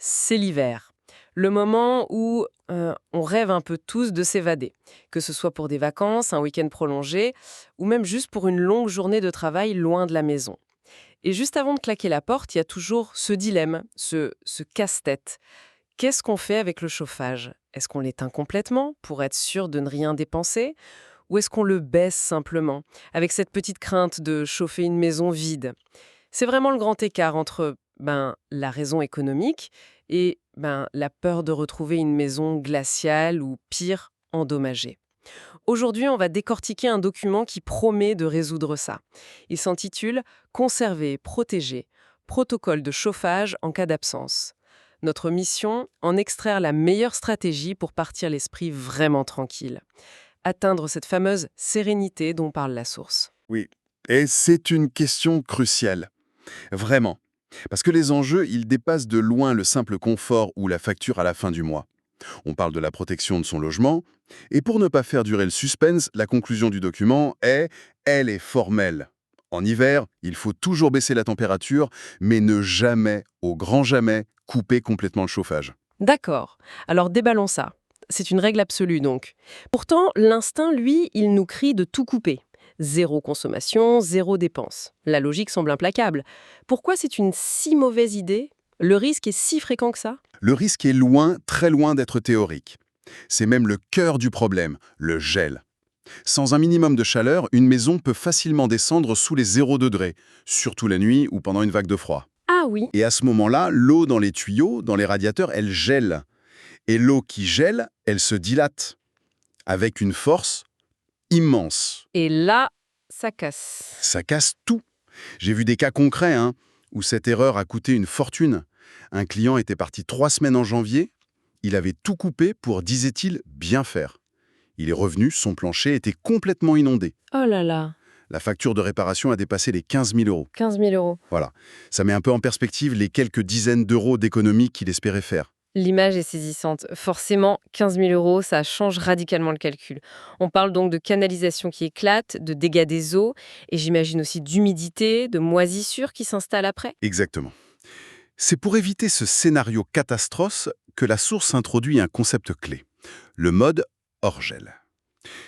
c'est l'hiver. Le moment où on rêve un peu tous de s'évader, que ce soit pour des vacances, un week-end prolongé, ou même juste pour une longue journée de travail loin de la maison. Et juste avant de claquer la porte, il y a toujours ce dilemme, ce casse-tête. Qu'est-ce qu'on fait avec le chauffage? Est-ce qu'on l'éteint complètement pour être sûr de ne rien dépenser? Ou est-ce qu'on le baisse simplement, avec cette petite crainte de chauffer une maison vide? C'est vraiment le grand écart entre la raison économique et la peur de retrouver une maison glaciale ou pire, endommagée. Aujourd'hui, on va décortiquer un document qui promet de résoudre ça. Il s'intitule Conserver, protéger, protocole de chauffage en cas d'absence. Notre mission, en extraire la meilleure stratégie pour partir l'esprit vraiment tranquille. Atteindre cette fameuse sérénité dont parle la source. Oui, et c'est une question cruciale. Vraiment. Parce que les enjeux, ils dépassent de loin le simple confort ou la facture à la fin du mois. On parle de la protection de son logement, et pour ne pas faire durer le suspense, la conclusion du document elle est formelle. En hiver, il faut toujours baisser la température, mais ne jamais, au grand jamais, couper complètement le chauffage. D'accord, alors déballons ça. C'est une règle absolue donc. Pourtant, l'instinct, lui, il nous crie de tout couper. Zéro consommation, zéro dépense. La logique semble implacable. Pourquoi c'est une si mauvaise idée? Le risque est si fréquent que ça? Le risque est loin, très loin d'être théorique. C'est même le cœur du problème, le gel. Sans un minimum de chaleur, une maison peut facilement descendre sous les 0 degrés, surtout la nuit ou pendant une vague de froid. Ah oui. Et à ce moment-là, l'eau dans les tuyaux, dans les radiateurs, elle gèle. Et l'eau qui gèle, elle se dilate, avec une force immense. Et là, ça casse. Ça casse tout. J'ai vu des cas concrets, où cette erreur a coûté une fortune. Un client était parti 3 semaines en janvier, il avait tout coupé pour, disait-il, bien faire. Il est revenu, son plancher était complètement inondé. Oh là là, La facture de réparation a dépassé les 15 000 euros. 15 000 euros. Voilà. Ça met un peu en perspective les quelques dizaines d'euros d'économies qu'il espérait faire. L'image est saisissante. Forcément, 15 000 euros, ça change radicalement le calcul. On parle donc de canalisation qui éclate, de dégâts des eaux, et j'imagine aussi d'humidité, de moisissures qui s'installent après. Exactement. C'est pour éviter ce scénario catastrophe que la source introduit un concept clé, le mode hors-gel.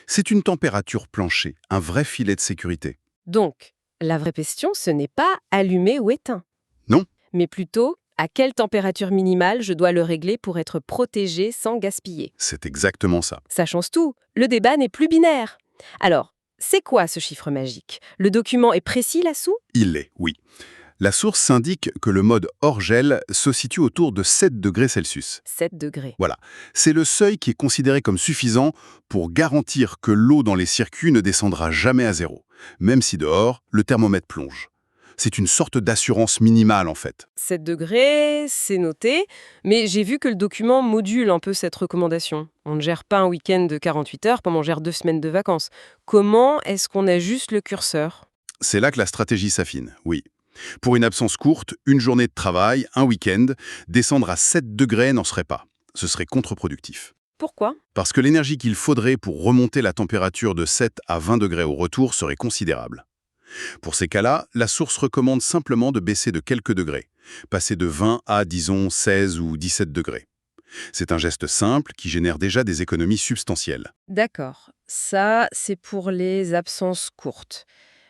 C'est une température plancher, un vrai filet de sécurité. Donc, la vraie question, ce n'est pas allumé ou éteint. Non. Mais plutôt, à quelle température minimale je dois le régler pour être protégé sans gaspiller. C'est exactement ça. Ça change tout. Le débat n'est plus binaire. Alors, c'est quoi ce chiffre magique? Le document est précis là-dessous? Il l'est, oui. La source indique que le mode hors-gel se situe autour de 7 degrés Celsius. 7 degrés. Voilà. C'est le seuil qui est considéré comme suffisant pour garantir que l'eau dans les circuits ne descendra jamais à zéro, même si dehors, le thermomètre plonge. C'est une sorte d'assurance minimale en fait. 7 degrés, c'est noté, mais j'ai vu que le document module un peu cette recommandation. On ne gère pas un week-end de 48 heures comme on gère 2 semaines de vacances. Comment est-ce qu'on ajuste le curseur? C'est là que la stratégie s'affine, oui. Pour une absence courte, une journée de travail, un week-end, descendre à 7 degrés n'en serait pas. Ce serait contre-productif. Pourquoi? Parce que l'énergie qu'il faudrait pour remonter la température de 7 à 20 degrés au retour serait considérable. Pour ces cas-là, la source recommande simplement de baisser de quelques degrés, passer de 20 à, disons, 16 ou 17 degrés. C'est un geste simple qui génère déjà des économies substantielles. D'accord, ça c'est pour les absences courtes.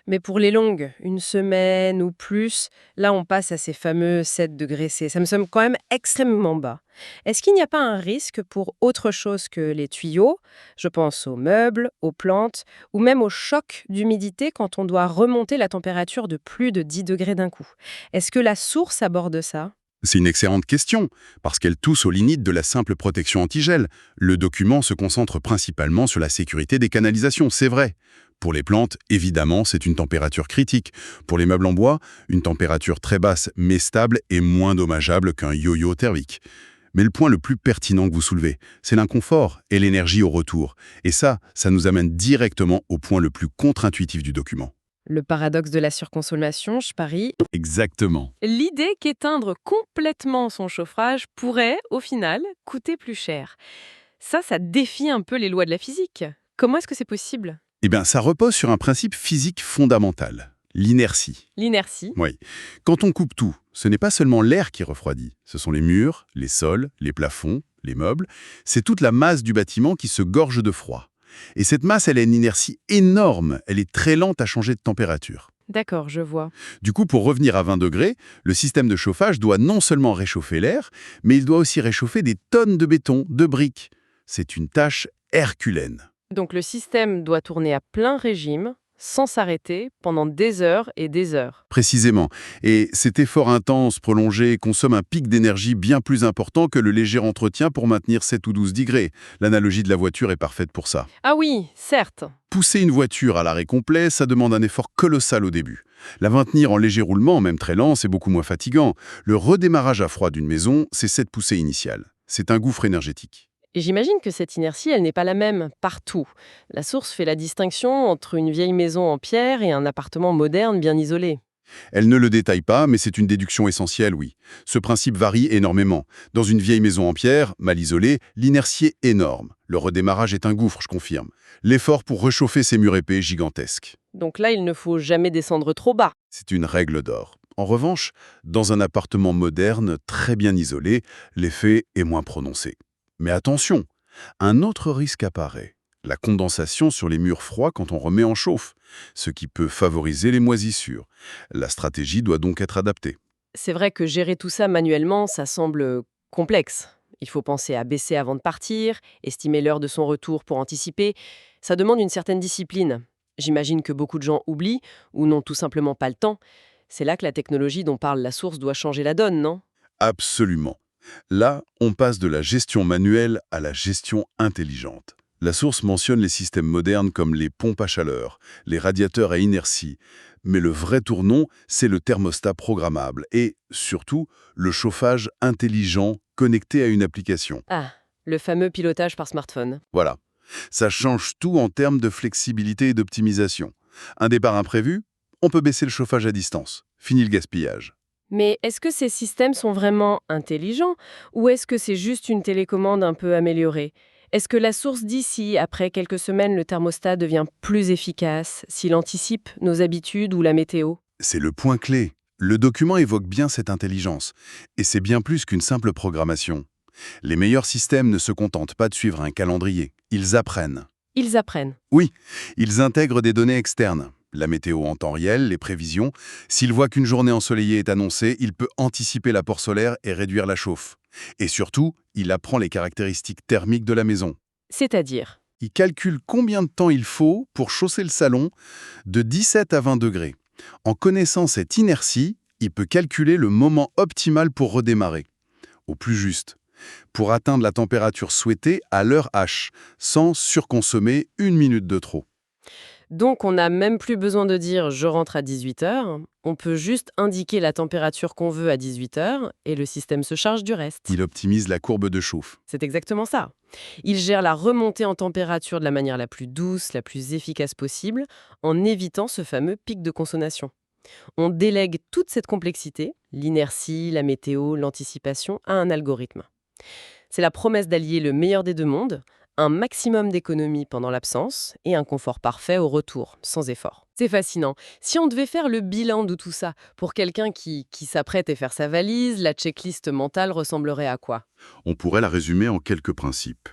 Mais pour les longues, une semaine ou plus, là on passe à ces fameux 7 degrés C. Ça me semble quand même extrêmement bas. Est-ce qu'il n'y a pas un risque pour autre chose que les tuyaux? Je pense aux meubles, aux plantes, ou même au choc d'humidité quand on doit remonter la température de plus de 10 degrés d'un coup. Est-ce que la source aborde ça? C'est une excellente question, parce qu'elle touche aux limites de la simple protection antigel. Le document se concentre principalement sur la sécurité des canalisations, c'est vrai. Pour les plantes, évidemment, c'est une température critique. Pour les meubles en bois, une température très basse mais stable est moins dommageable qu'un yo-yo thermique. Mais le point le plus pertinent que vous soulevez, c'est l'inconfort et l'énergie au retour. Et ça nous amène directement au point le plus contre-intuitif du document. Le paradoxe de la surconsommation, je parie. Exactement. L'idée qu'éteindre complètement son chauffage pourrait, au final, coûter plus cher. Ça défie un peu les lois de la physique. Comment est-ce que c'est possible? Eh bien, ça repose sur un principe physique fondamental. L'inertie. L'inertie. Oui. Quand on coupe tout, ce n'est pas seulement l'air qui refroidit. Ce sont les murs, les sols, les plafonds, les meubles. C'est toute la masse du bâtiment qui se gorge de froid. Et cette masse, elle a une inertie énorme. Elle est très lente à changer de température. D'accord, je vois. Du coup, pour revenir à 20 degrés, le système de chauffage doit non seulement réchauffer l'air, mais il doit aussi réchauffer des tonnes de béton, de briques. C'est une tâche herculéenne. Donc le système doit tourner à plein régime, sans s'arrêter, pendant des heures et des heures. Précisément. Et cet effort intense, prolongé, consomme un pic d'énergie bien plus important que le léger entretien pour maintenir 7 ou 12 degrés. L'analogie de la voiture est parfaite pour ça. Ah oui, certes. Pousser une voiture à l'arrêt complet, ça demande un effort colossal au début. La maintenir en léger roulement, même très lent, c'est beaucoup moins fatigant. Le redémarrage à froid d'une maison, c'est cette poussée initiale. C'est un gouffre énergétique. Et j'imagine que cette inertie, elle n'est pas la même partout. La source fait la distinction entre une vieille maison en pierre et un appartement moderne bien isolé. Elle ne le détaille pas, mais c'est une déduction essentielle, oui. Ce principe varie énormément. Dans une vieille maison en pierre, mal isolée, l'inertie est énorme. Le redémarrage est un gouffre, je confirme. L'effort pour réchauffer ces murs épais est gigantesque. Donc là, il ne faut jamais descendre trop bas. C'est une règle d'or. En revanche, dans un appartement moderne, très bien isolé, l'effet est moins prononcé. Mais attention, un autre risque apparaît. La condensation sur les murs froids quand on remet en chauffe, ce qui peut favoriser les moisissures. La stratégie doit donc être adaptée. C'est vrai que gérer tout ça manuellement, ça semble complexe. Il faut penser à baisser avant de partir, estimer l'heure de son retour pour anticiper. Ça demande une certaine discipline. J'imagine que beaucoup de gens oublient ou n'ont tout simplement pas le temps. C'est là que la technologie dont parle la source doit changer la donne, non? Absolument. Là, on passe de la gestion manuelle à la gestion intelligente. La source mentionne les systèmes modernes comme les pompes à chaleur, les radiateurs à inertie. Mais le vrai tournant, c'est le thermostat programmable et, surtout, le chauffage intelligent connecté à une application. Ah, le fameux pilotage par smartphone. Voilà. Ça change tout en termes de flexibilité et d'optimisation. Un départ imprévu, on peut baisser le chauffage à distance. Fini le gaspillage. Mais est-ce que ces systèmes sont vraiment intelligents ou est-ce que c'est juste une télécommande un peu améliorée? Est-ce que la source dit si, après quelques semaines, le thermostat devient plus efficace, s'il anticipe nos habitudes ou la météo? C'est le point clé. Le document évoque bien cette intelligence. Et c'est bien plus qu'une simple programmation. Les meilleurs systèmes ne se contentent pas de suivre un calendrier. Ils apprennent. Ils apprennent. Oui, ils intègrent des données externes. La météo en temps réel, les prévisions. S'il voit qu'une journée ensoleillée est annoncée, il peut anticiper l'apport solaire et réduire la chauffe. Et surtout, il apprend les caractéristiques thermiques de la maison. C'est-à-dire? Il calcule combien de temps il faut pour chausser le salon de 17 à 20 degrés. En connaissant cette inertie, il peut calculer le moment optimal pour redémarrer, au plus juste, pour atteindre la température souhaitée à l'heure H, sans surconsommer une minute de trop. Donc on n'a même plus besoin de dire «je rentre à 18h», on peut juste indiquer la température qu'on veut à 18h et le système se charge du reste. Il optimise la courbe de chauffe. C'est exactement ça. Il gère la remontée en température de la manière la plus douce, la plus efficace possible, en évitant ce fameux pic de consommation. On délègue toute cette complexité, l'inertie, la météo, l'anticipation, à un algorithme. C'est la promesse d'allier le meilleur des deux mondes, un maximum d'économie pendant l'absence et un confort parfait au retour, sans effort. C'est fascinant. Si on devait faire le bilan de tout ça, pour quelqu'un qui s'apprête à faire sa valise, la checklist mentale ressemblerait à quoi? On pourrait la résumer en quelques principes.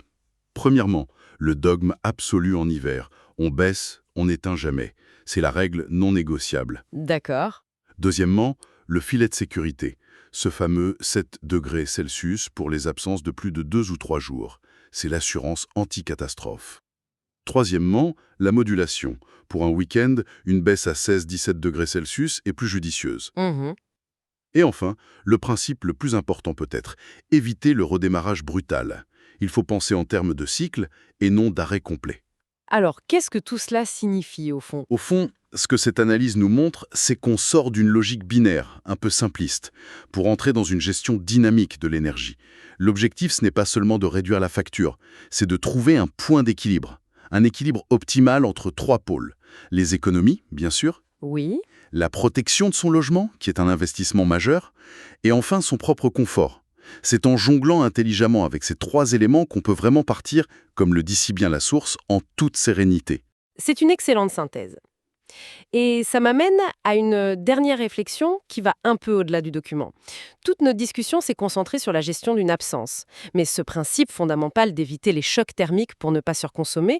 Premièrement, le dogme absolu en hiver. On baisse, on n'éteint jamais. C'est la règle non négociable. D'accord. Deuxièmement, le filet de sécurité. Ce fameux 7 degrés Celsius pour les absences de plus de 2 ou 3 jours. C'est l'assurance anti-catastrophe. Troisièmement, la modulation. Pour un week-end, une baisse à 16-17 degrés Celsius est plus judicieuse. Et enfin, le principe le plus important peut-être, éviter le redémarrage brutal. Il faut penser en termes de cycle et non d'arrêt complet. Alors, qu'est-ce que tout cela signifie au fond? Au fond, ce que cette analyse nous montre, c'est qu'on sort d'une logique binaire, un peu simpliste, pour entrer dans une gestion dynamique de l'énergie. L'objectif, ce n'est pas seulement de réduire la facture, c'est de trouver un point d'équilibre. Un équilibre optimal entre 3 pôles. Les économies, bien sûr. Oui. La protection de son logement, qui est un investissement majeur. Et enfin, son propre confort. C'est en jonglant intelligemment avec ces 3 éléments qu'on peut vraiment partir, comme le dit si bien la source, en toute sérénité. C'est une excellente synthèse. Et ça m'amène à une dernière réflexion qui va un peu au-delà du document. Toute notre discussion s'est concentrée sur la gestion d'une absence. Mais ce principe fondamental d'éviter les chocs thermiques pour ne pas surconsommer,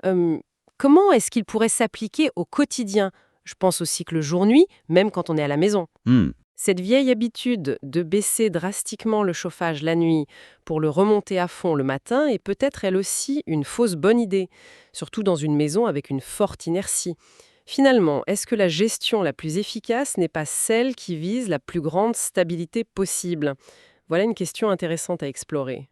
euh, comment est-ce qu'il pourrait s'appliquer au quotidien? Je pense au cycle jour-nuit, même quand on est à la maison. Hmm. Cette vieille habitude de baisser drastiquement le chauffage la nuit pour le remonter à fond le matin est peut-être elle aussi une fausse bonne idée, surtout dans une maison avec une forte inertie. Finalement, est-ce que la gestion la plus efficace n'est pas celle qui vise la plus grande stabilité possible? Voilà une question intéressante à explorer.